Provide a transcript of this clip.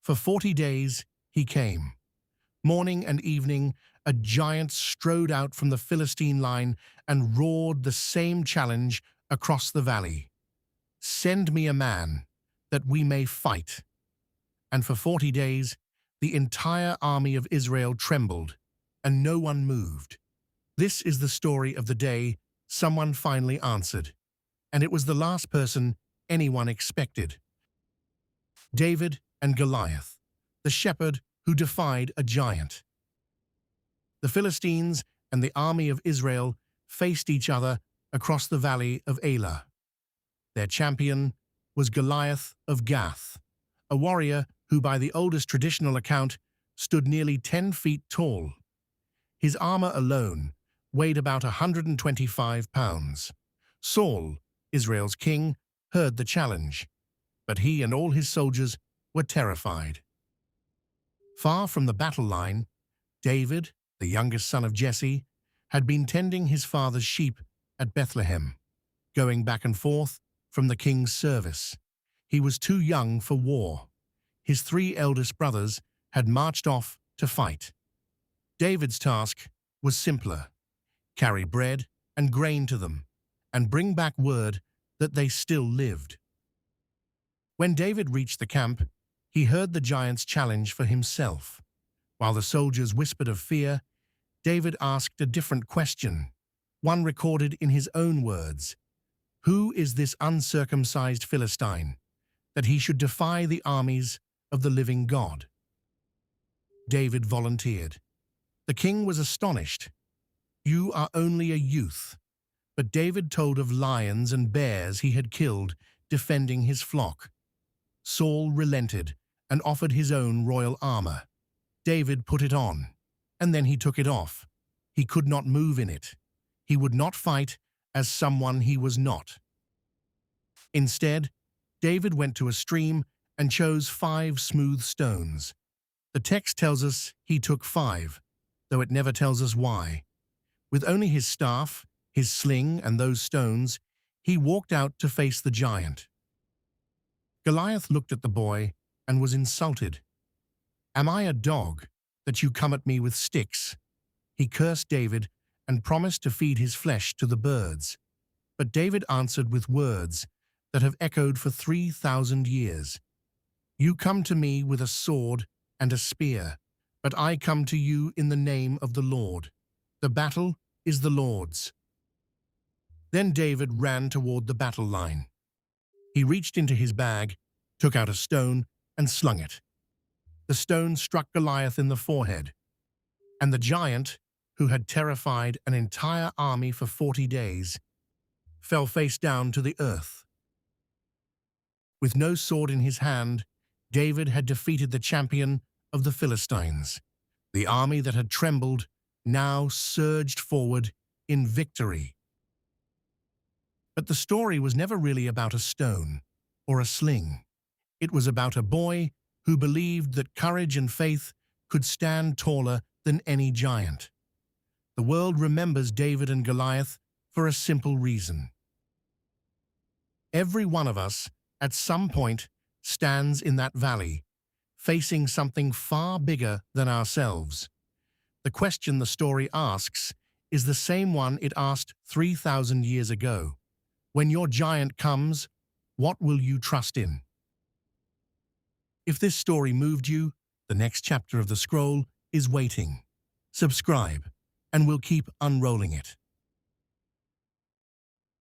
For 40 days he came. Morning and evening, a giant strode out from the Philistine line and roared the same challenge across the valley. "Send me a man, that we may fight." And for 40 days, the entire army of Israel trembled, and no one moved. This is the story of the day someone finally answered, and it was the last person anyone expected. David and Goliath, the shepherd who defied a giant. The Philistines and the army of Israel faced each other across the Valley of Elah. Their champion was Goliath of Gath, a warrior who, by the oldest traditional account, stood nearly 10 feet tall. His armour alone weighed about 125 pounds. Saul, Israel's king, heard the challenge, but he and all his soldiers were terrified. Far from the battle line, David, the youngest son of Jesse, had been tending his father's sheep at Bethlehem, going back and forth from the king's service. He was too young for war. His 3 eldest brothers had marched off to fight. David's task was simpler: carry bread and grain to them, and bring back word that they still lived. When David reached the camp, he heard the giant's challenge for himself. While the soldiers whispered of fear, David asked a different question, one recorded in his own words. "Who is this uncircumcised Philistine, that he should defy the armies of the living God?" David volunteered. The king was astonished. "You are only a youth." But David told of lions and bears he had killed defending his flock. Saul relented and offered his own royal armor. David put it on, and then he took it off. He could not move in it. He would not fight as someone he was not. Instead, David went to a stream and chose 5 smooth stones. The text tells us he took 5, though it never tells us why. With only his staff, his sling, and those stones, he walked out to face the giant. Goliath looked at the boy and was insulted. "Am I a dog, that you come at me with sticks?" He cursed David and promised to feed his flesh to the birds. But David answered with words that have echoed for 3,000 years. "You come to me with a sword and a spear, but I come to you in the name of the Lord. The battle is the Lord's." Then David ran toward the battle line. He reached into his bag, took out a stone, and slung it. The stone struck Goliath in the forehead, and the giant, who had terrified an entire army for 40 days, fell face down to the earth. With no sword in his hand, David had defeated the champion of the Philistines. The army that had trembled now surged forward in victory. But the story was never really about a stone or a sling. It was about a boy who believed that courage and faith could stand taller than any giant. The world remembers David and Goliath for a simple reason. Every one of us, at some point, stands in that valley, facing something far bigger than ourselves. The question the story asks is the same one it asked 3,000 years ago. When your giant comes, what will you trust in? If this story moved you, the next chapter of the scroll is waiting. Subscribe, and we'll keep unrolling it.